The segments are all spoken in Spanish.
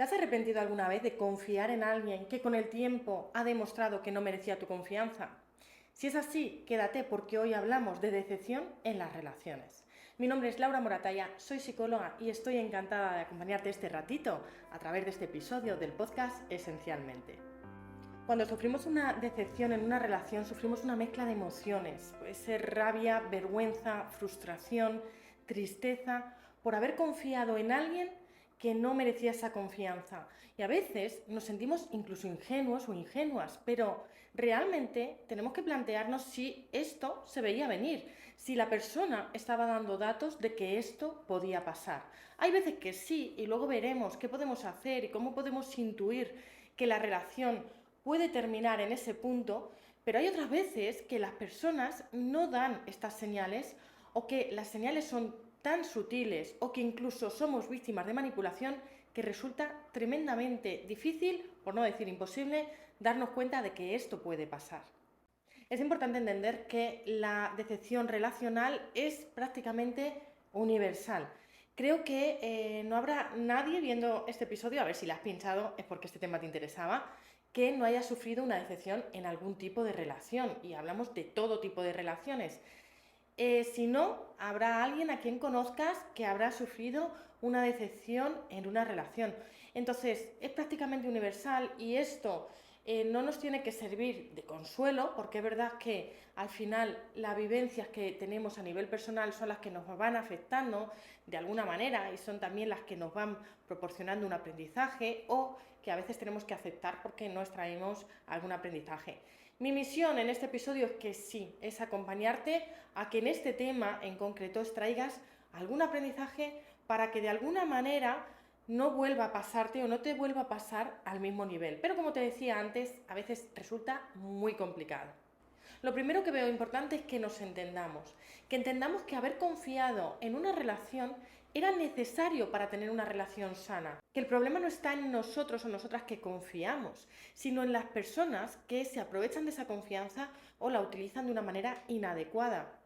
¿Te has arrepentido alguna vez de confiar en alguien que con el tiempo ha demostrado que no merecía tu confianza? Si es así, quédate porque hoy hablamos de decepción en las relaciones. Mi nombre es Laura Moratalla, soy psicóloga y estoy encantada de acompañarte este ratito a través de este episodio del podcast Esencialmente. Cuando sufrimos una decepción en una relación, sufrimos una mezcla de emociones. Puede ser rabia, vergüenza, frustración, tristeza, por haber confiado en alguien que no merecía esa confianza. Y a veces nos sentimos incluso ingenuos o ingenuas, pero realmente tenemos que plantearnos si esto se veía venir, si la persona estaba dando datos de que esto podía pasar. Hay veces que sí, y luego veremos qué podemos hacer y cómo podemos intuir que la relación puede terminar en ese punto, pero hay otras veces que las personas no dan estas señales o que las señales son tan sutiles o que incluso somos víctimas de manipulación que resulta tremendamente difícil, por no decir imposible, darnos cuenta de que esto puede pasar. Es importante entender que la decepción relacional es prácticamente universal. Creo que no habrá nadie viendo este episodio, a ver si la has pinchado, es porque este tema te interesaba, que no haya sufrido una decepción en algún tipo de relación. Y hablamos de todo tipo de relaciones. Si no, habrá alguien a quien conozcas que habrá sufrido una decepción en una relación. Entonces, es prácticamente universal y esto no nos tiene que servir de consuelo, porque es verdad que al final las vivencias que tenemos a nivel personal son las que nos van afectando de alguna manera y son también las que nos van proporcionando un aprendizaje o que a veces tenemos que aceptar porque no extraemos algún aprendizaje. Mi misión en este episodio es que sí, es acompañarte a que en este tema en concreto extraigas algún aprendizaje para que de alguna manera no vuelva a pasarte o no te vuelva a pasar al mismo nivel. Pero como te decía antes, a veces resulta muy complicado. Lo primero que veo importante es que nos entendamos que haber confiado en una relación era necesario para tener una relación sana, que el problema no está en nosotros o nosotras que confiamos, sino en las personas que se aprovechan de esa confianza o la utilizan de una manera inadecuada.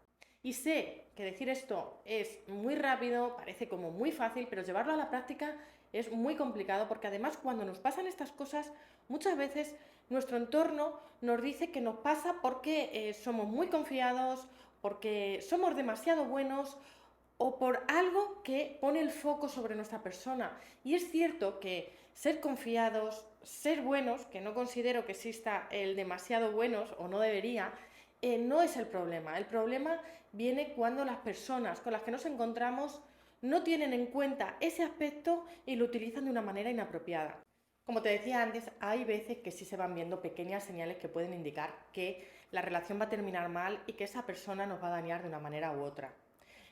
Y sé que decir esto es muy rápido, parece como muy fácil, pero llevarlo a la práctica es muy complicado porque además cuando nos pasan estas cosas, muchas veces nuestro entorno nos dice que nos pasa porque somos muy confiados, porque somos demasiado buenos o por algo que pone el foco sobre nuestra persona. Y es cierto que ser confiados, ser buenos, que no considero que exista el demasiado buenos o no debería, no es el problema. El problema viene cuando las personas con las que nos encontramos no tienen en cuenta ese aspecto y lo utilizan de una manera inapropiada. Como te decía antes, hay veces que sí se van viendo pequeñas señales que pueden indicar que la relación va a terminar mal y que esa persona nos va a dañar de una manera u otra.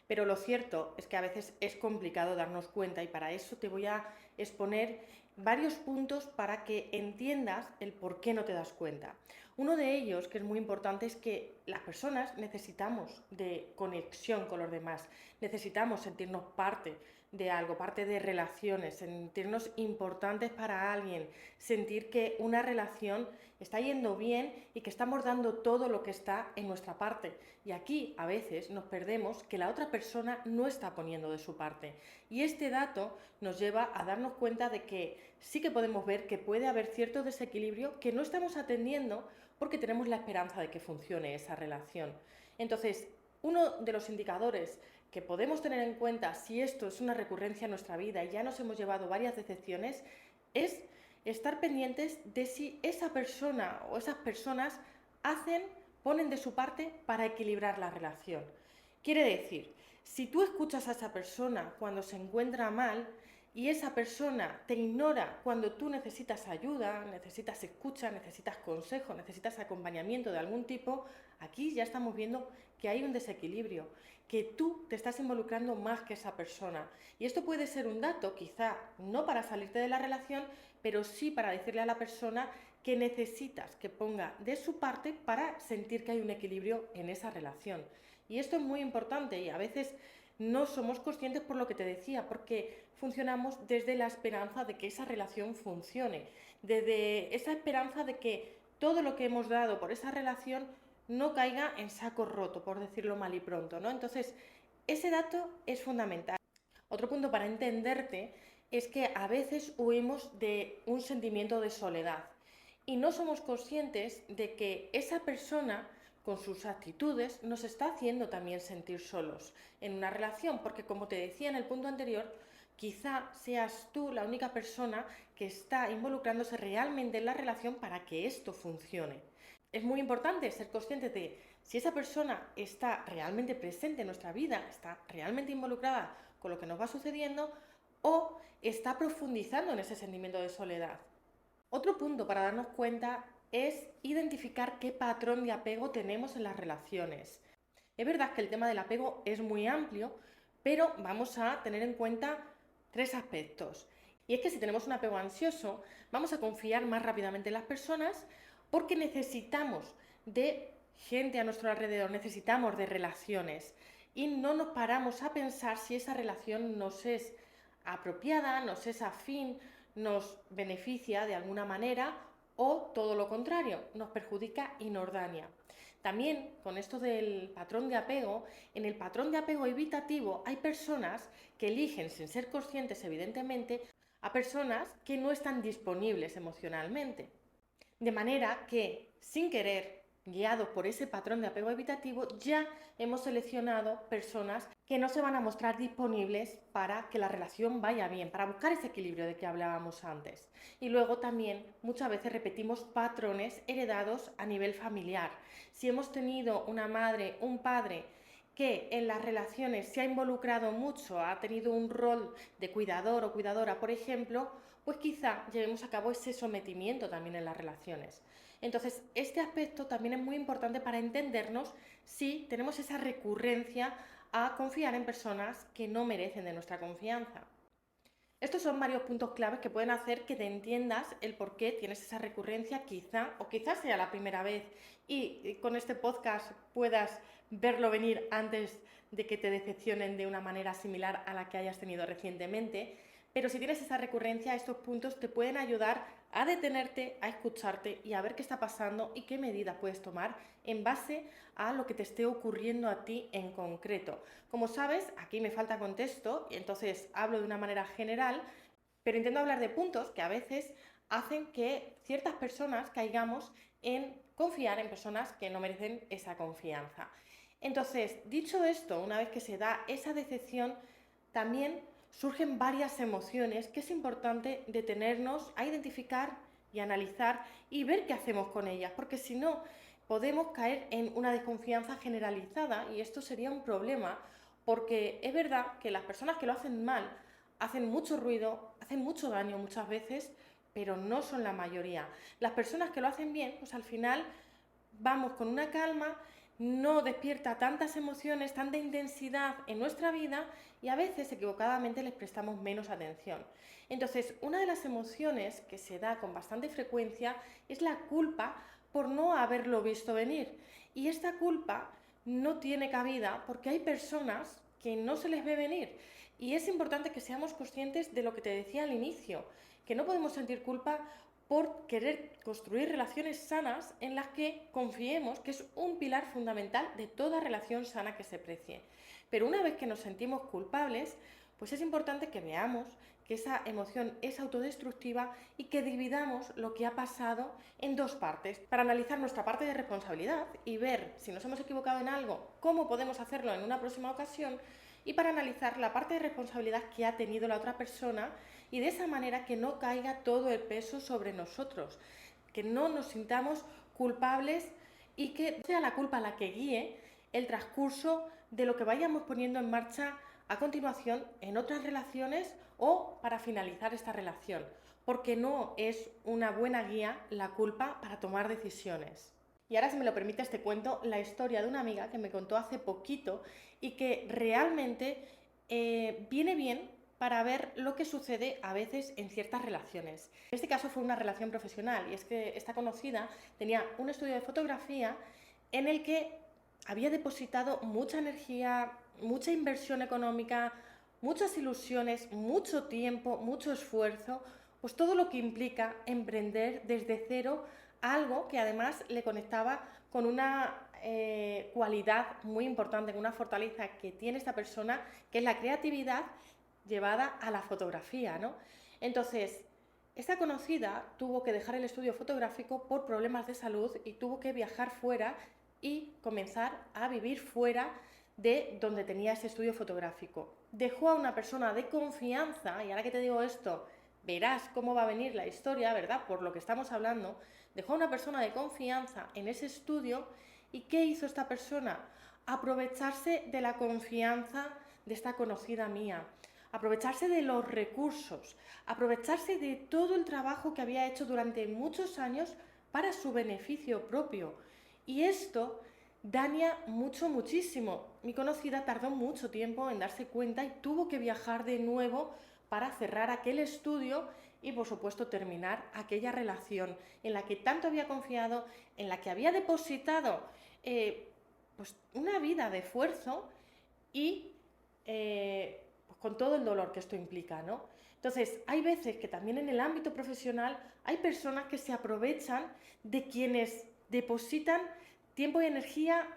Pero lo cierto es que a veces es complicado darnos cuenta y para eso te voy a exponer varios puntos para que entiendas el por qué no te das cuenta. Uno de ellos, que es muy importante, es que las personas necesitamos de conexión con los demás, necesitamos sentirnos parte de algo, parte de relaciones, sentirnos importantes para alguien, sentir que una relación está yendo bien y que estamos dando todo lo que está en nuestra parte. Y aquí a veces nos perdemos que la otra persona no está poniendo de su parte. Y este dato nos lleva a darnos cuenta de que sí que podemos ver que puede haber cierto desequilibrio que no estamos atendiendo porque tenemos la esperanza de que funcione esa relación. Entonces, uno de los indicadores que podemos tener en cuenta si esto es una recurrencia en nuestra vida y ya nos hemos llevado varias decepciones es estar pendientes de si esa persona o esas personas ponen de su parte para equilibrar la relación. Quiere decir, si tú escuchas a esa persona cuando se encuentra mal y esa persona te ignora cuando tú necesitas ayuda, necesitas escucha, necesitas consejo, necesitas acompañamiento de algún tipo, aquí ya estamos viendo que hay un desequilibrio, que tú te estás involucrando más que esa persona. Y esto puede ser un dato, quizá no para salirte de la relación, pero sí para decirle a la persona que necesitas que ponga de su parte para sentir que hay un equilibrio en esa relación. Y esto es muy importante y a veces no somos conscientes por lo que te decía, porque funcionamos desde la esperanza de que esa relación funcione, desde esa esperanza de que todo lo que hemos dado por esa relación no caiga en saco roto, por decirlo mal y pronto, ¿no? Entonces, ese dato es fundamental. Otro punto para entenderte es que a veces huimos de un sentimiento de soledad y no somos conscientes de que esa persona con sus actitudes nos está haciendo también sentir solos en una relación, porque como te decía en el punto anterior, quizá seas tú la única persona que está involucrándose realmente en la relación para que esto funcione. Es muy importante ser consciente de si esa persona está realmente presente en nuestra vida, está realmente involucrada con lo que nos va sucediendo o está profundizando en ese sentimiento de soledad. Otro punto para darnos cuenta es identificar qué patrón de apego tenemos en las relaciones. Es verdad que el tema del apego es muy amplio, pero vamos a tener en cuenta tres aspectos. Y es que si tenemos un apego ansioso, vamos a confiar más rápidamente en las personas porque necesitamos de gente a nuestro alrededor, necesitamos de relaciones y no nos paramos a pensar si esa relación nos es apropiada, nos es afín, nos beneficia de alguna manera o todo lo contrario, nos perjudica y nos daña. También con esto del patrón de apego, en el patrón de apego evitativo hay personas que eligen, sin ser conscientes evidentemente, a personas que no están disponibles emocionalmente. De manera que, sin querer, guiados por ese patrón de apego evitativo, ya hemos seleccionado personas que no se van a mostrar disponibles para que la relación vaya bien, para buscar ese equilibrio de que hablábamos antes. Y luego también muchas veces repetimos patrones heredados a nivel familiar. Si hemos tenido una madre, un padre que en las relaciones se ha involucrado mucho, ha tenido un rol de cuidador o cuidadora, por ejemplo, pues quizá llevemos a cabo ese sometimiento también en las relaciones. Entonces, este aspecto también es muy importante para entendernos si tenemos esa recurrencia a confiar en personas que no merecen de nuestra confianza. Estos son varios puntos claves que pueden hacer que te entiendas el por qué tienes esa recurrencia, quizá, o quizás sea la primera vez y con este podcast puedas verlo venir antes de que te decepcionen de una manera similar a la que hayas tenido recientemente. Pero si tienes esa recurrencia, estos puntos te pueden ayudar a detenerte, a escucharte y a ver qué está pasando y qué medidas puedes tomar en base a lo que te esté ocurriendo a ti en concreto. Como sabes, aquí me falta contexto y entonces hablo de una manera general, pero intento hablar de puntos que a veces hacen que ciertas personas caigamos en confiar en personas que no merecen esa confianza. Entonces, dicho esto, una vez que se da esa decepción, también surgen varias emociones que es importante detenernos a identificar y analizar y ver qué hacemos con ellas, porque si no, podemos caer en una desconfianza generalizada y esto sería un problema, porque es verdad que las personas que lo hacen mal hacen mucho ruido, hacen mucho daño muchas veces, pero no son la mayoría. Las personas que lo hacen bien, pues al final vamos con una calma, no despierta tantas emociones, tanta intensidad en nuestra vida y a veces equivocadamente les prestamos menos atención. Entonces, una de las emociones que se da con bastante frecuencia es la culpa por no haberlo visto venir. Y esta culpa no tiene cabida porque hay personas que no se les ve venir. Y es importante que seamos conscientes de lo que te decía al inicio, que no podemos sentir culpa por querer construir relaciones sanas en las que confiemos, que es un pilar fundamental de toda relación sana que se precie. Pero una vez que nos sentimos culpables, pues es importante que veamos que esa emoción es autodestructiva y que dividamos lo que ha pasado en dos partes para analizar nuestra parte de responsabilidad y ver si nos hemos equivocado en algo, cómo podemos hacerlo en una próxima ocasión y para analizar la parte de responsabilidad que ha tenido la otra persona y de esa manera que no caiga todo el peso sobre nosotros, que no nos sintamos culpables y que sea la culpa la que guíe el transcurso de lo que vayamos poniendo en marcha a continuación en otras relaciones o para finalizar esta relación, porque no es una buena guía la culpa para tomar decisiones. Y ahora, si me lo permites, te cuento la historia de una amiga que me contó hace poquito y que realmente viene bien para ver lo que sucede a veces en ciertas relaciones. En este caso fue una relación profesional y es que esta conocida tenía un estudio de fotografía en el que había depositado mucha energía, mucha inversión económica, muchas ilusiones, mucho tiempo, mucho esfuerzo, pues todo lo que implica emprender desde cero algo que además le conectaba con una cualidad muy importante, con una fortaleza que tiene esta persona, que es la creatividad llevada a la fotografía, ¿no? Entonces, esta conocida tuvo que dejar el estudio fotográfico por problemas de salud y tuvo que viajar fuera y comenzar a vivir fuera de donde tenía ese estudio fotográfico. Dejó a una persona de confianza, y ahora que te digo esto, verás cómo va a venir la historia, ¿verdad? Por lo que estamos hablando. Dejó a una persona de confianza en ese estudio. ¿Y qué hizo esta persona? Aprovecharse de la confianza de esta conocida mía, aprovecharse de los recursos, aprovecharse de todo el trabajo que había hecho durante muchos años para su beneficio propio. Y esto daña muchísimo. Mi conocida tardó mucho tiempo en darse cuenta y tuvo que viajar de nuevo para cerrar aquel estudio y, por supuesto, terminar aquella relación en la que tanto había confiado, en la que había depositado pues una vida de esfuerzo y pues con todo el dolor que esto implica, ¿no? Entonces, hay veces que también en el ámbito profesional hay personas que se aprovechan de quienes depositan tiempo y energía,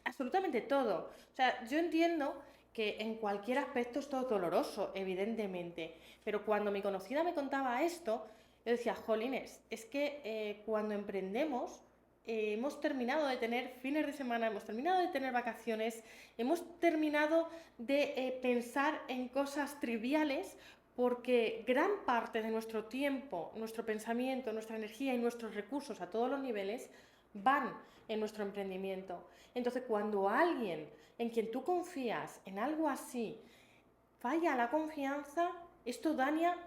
absolutamente todo. O sea, yo entiendo que en cualquier aspecto esto es doloroso, evidentemente, pero cuando mi conocida me contaba esto, yo decía, jolines, es que cuando emprendemos hemos terminado de tener fines de semana, hemos terminado de tener vacaciones, hemos terminado de pensar en cosas triviales porque gran parte de nuestro tiempo, nuestro pensamiento, nuestra energía y nuestros recursos a todos los niveles van en nuestro emprendimiento. Entonces, cuando alguien en quien tú confías en algo así falla la confianza, esto daña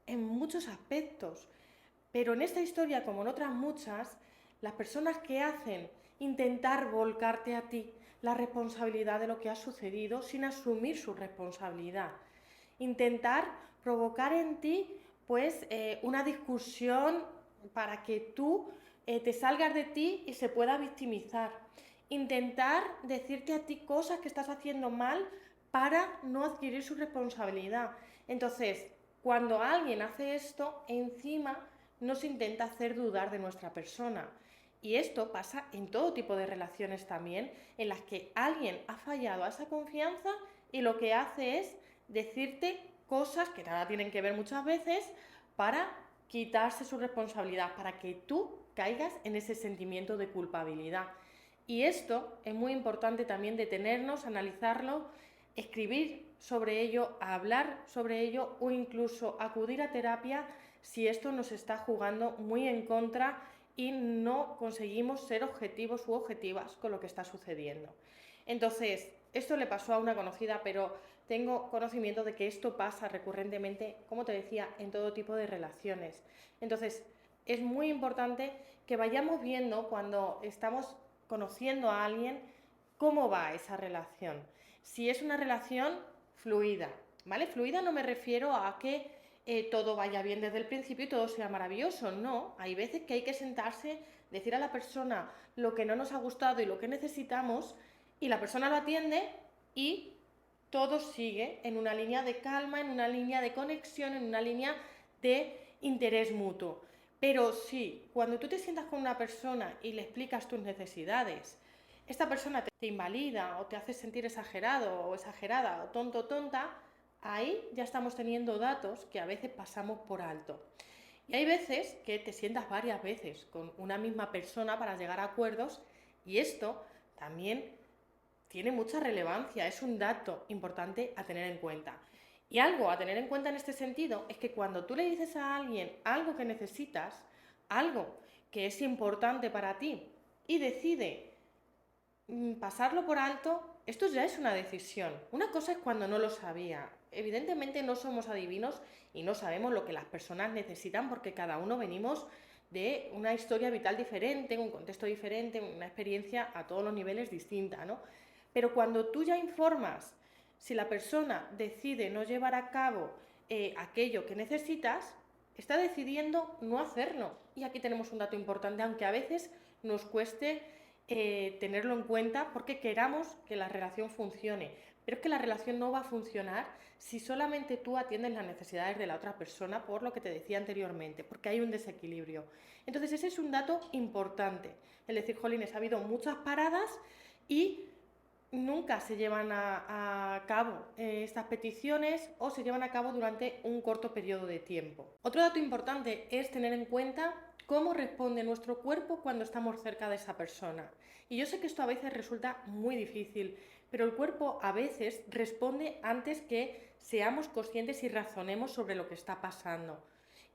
en muchos aspectos. Pero en esta historia, como en otras muchas, las personas que hacen intentar volcarte a ti la responsabilidad de lo que ha sucedido sin asumir su responsabilidad, intentar provocar en ti pues una discusión para que tú te salgas de ti y se pueda victimizar, intentar decirte a ti cosas que estás haciendo mal para no adquirir su responsabilidad. Entonces, cuando alguien hace esto, encima nos intenta hacer dudar de nuestra persona. Y esto pasa en todo tipo de relaciones también, en las que alguien ha fallado a esa confianza y lo que hace es decirte cosas que nada tienen que ver muchas veces para quitarse su responsabilidad, para que tú caigas en ese sentimiento de culpabilidad. Y esto es muy importante también detenernos, analizarlo, escribir sobre ello, hablar sobre ello o incluso acudir a terapia si esto nos está jugando muy en contra y no conseguimos ser objetivos u objetivas con lo que está sucediendo. Entonces, esto le pasó a una conocida, pero tengo conocimiento de que esto pasa recurrentemente, como te decía, en todo tipo de relaciones. Entonces, es muy importante que vayamos viendo cuando estamos conociendo a alguien cómo va esa relación. Si es una relación fluida, ¿vale? Fluida no me refiero a que todo vaya bien desde el principio y todo sea maravilloso, no. Hay veces que hay que sentarse, decir a la persona lo que no nos ha gustado y lo que necesitamos y la persona lo atiende y todo sigue en una línea de calma, en una línea de conexión, en una línea de interés mutuo. Pero sí, cuando tú te sientas con una persona y le explicas tus necesidades, esta persona te invalida o te hace sentir exagerado o exagerada o tonto o tonta, ahí ya estamos teniendo datos que a veces pasamos por alto. Y hay veces que te sientas varias veces con una misma persona para llegar a acuerdos y esto también tiene mucha relevancia, es un dato importante a tener en cuenta. Y algo a tener en cuenta en este sentido es que cuando tú le dices a alguien algo que necesitas, algo que es importante para ti y decide pasarlo por alto, esto ya es una decisión. Una cosa es cuando no lo sabía. Evidentemente no somos adivinos y no sabemos lo que las personas necesitan porque cada uno venimos de una historia vital diferente, un contexto diferente, una experiencia a todos los niveles distinta, ¿no? Pero cuando tú ya informas, si la persona decide no llevar a cabo aquello que necesitas, está decidiendo no hacerlo. Y aquí tenemos un dato importante, aunque a veces nos cueste tenerlo en cuenta porque queramos que la relación funcione. Pero es que la relación no va a funcionar si solamente tú atiendes las necesidades de la otra persona, por lo que te decía anteriormente, porque hay un desequilibrio. Entonces ese es un dato importante. Es decir, jolines, ha habido muchas paradas y nunca se llevan a cabo estas peticiones o se llevan a cabo durante un corto periodo de tiempo. Otro dato importante es tener en cuenta cómo responde nuestro cuerpo cuando estamos cerca de esa persona. Y yo sé que esto a veces resulta muy difícil, pero el cuerpo a veces responde antes que seamos conscientes y razonemos sobre lo que está pasando.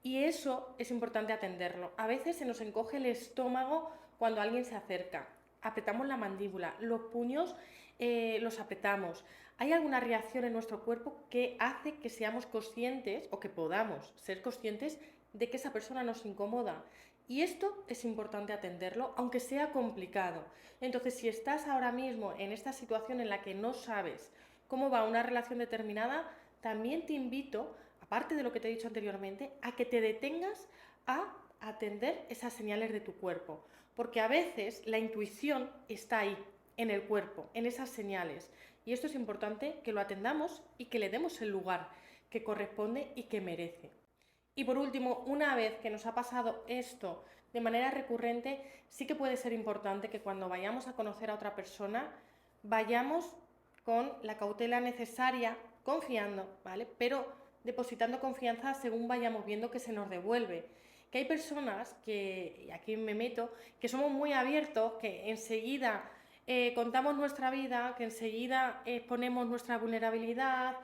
Y eso es importante atenderlo. A veces se nos encoge el estómago cuando alguien se acerca. Apretamos la mandíbula, los puños los apretamos. Hay alguna reacción en nuestro cuerpo que hace que seamos conscientes o que podamos ser conscientes de que esa persona nos incomoda. Y esto es importante atenderlo, aunque sea complicado. Entonces, si estás ahora mismo en esta situación en la que no sabes cómo va una relación determinada, también te invito, aparte de lo que te he dicho anteriormente, a que te detengas a atender esas señales de tu cuerpo. Porque a veces la intuición está ahí, en el cuerpo, en esas señales. Y esto es importante que lo atendamos y que le demos el lugar que corresponde y que merece. Y por último, una vez que nos ha pasado esto de manera recurrente, sí que puede ser importante que cuando vayamos a conocer a otra persona, vayamos con la cautela necesaria, confiando, ¿vale? Pero depositando confianza según vayamos viendo que se nos devuelve. Que hay personas que, y aquí me meto, que somos muy abiertos, que enseguida contamos nuestra vida, que enseguida exponemos nuestra vulnerabilidad,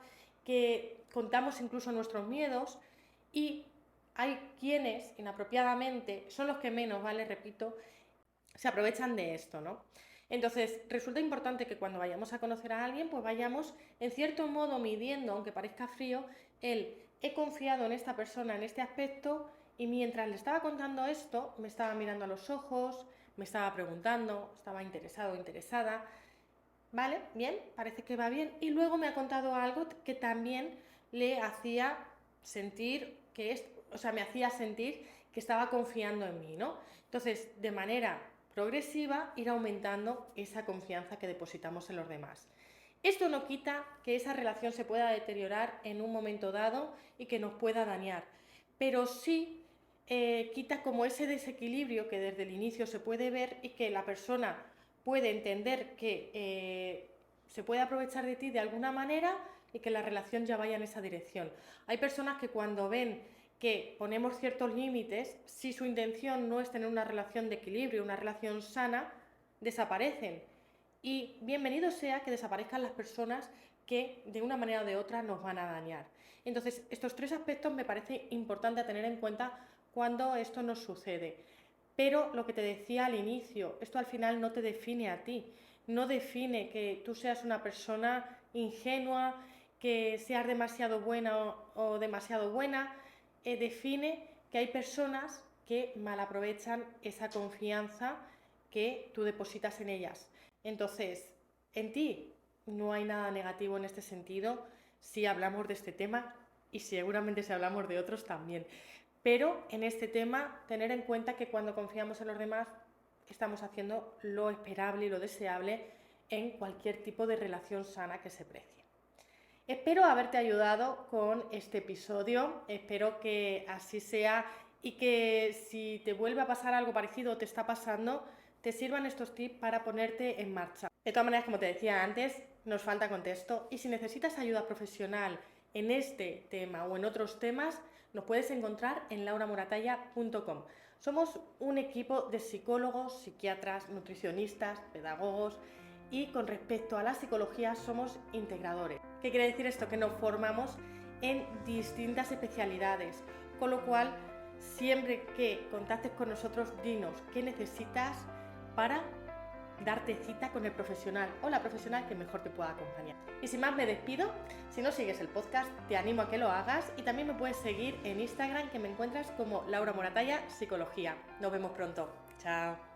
que contamos incluso nuestros miedos. Y hay quienes, inapropiadamente, son los que menos, ¿vale? Repito, se aprovechan de esto, ¿no? Entonces, resulta importante que cuando vayamos a conocer a alguien, pues vayamos, en cierto modo, midiendo, aunque parezca frío, he confiado en esta persona en este aspecto y mientras le estaba contando esto, me estaba mirando a los ojos, me estaba preguntando, estaba interesado o interesada, ¿vale? Bien, parece que va bien. Y luego me ha contado algo que también le hacía sentir me hacía sentir que estaba confiando en mí, ¿no? Entonces, de manera progresiva, ir aumentando esa confianza que depositamos en los demás. Esto no quita que esa relación se pueda deteriorar en un momento dado y que nos pueda dañar, pero sí quita como ese desequilibrio que desde el inicio se puede ver y que la persona puede entender que se puede aprovechar de ti de alguna manera y que la relación ya vaya en esa dirección. Hay personas que cuando ven que ponemos ciertos límites, si su intención no es tener una relación de equilibrio, una relación sana, desaparecen. Y bienvenido sea que desaparezcan las personas que de una manera o de otra nos van a dañar. Entonces, estos tres aspectos me parece importante a tener en cuenta cuando esto nos sucede. Pero lo que te decía al inicio, esto al final no te define a ti, no define que tú seas una persona ingenua, que seas demasiado buena o demasiado buena, define que hay personas que malaprovechan esa confianza que tú depositas en ellas. Entonces, en ti no hay nada negativo en este sentido si hablamos de este tema y seguramente si hablamos de otros también. Pero en este tema, tener en cuenta que cuando confiamos en los demás, estamos haciendo lo esperable y lo deseable en cualquier tipo de relación sana que se precie. Espero haberte ayudado con este episodio, espero que así sea y que si te vuelve a pasar algo parecido o te está pasando, te sirvan estos tips para ponerte en marcha. De todas maneras, como te decía antes, nos falta contexto y si necesitas ayuda profesional en este tema o en otros temas, nos puedes encontrar en lauramoratalla.com. Somos un equipo de psicólogos, psiquiatras, nutricionistas, pedagogos y con respecto a la psicología somos integradores. ¿Qué quiere decir esto? Que nos formamos en distintas especialidades, con lo cual siempre que contactes con nosotros, dinos qué necesitas para darte cita con el profesional o la profesional que mejor te pueda acompañar. Y sin más me despido. Si no sigues el podcast, te animo a que lo hagas y también me puedes seguir en Instagram, que me encuentras como Laura Moratalla Psicología. Nos vemos pronto. Chao.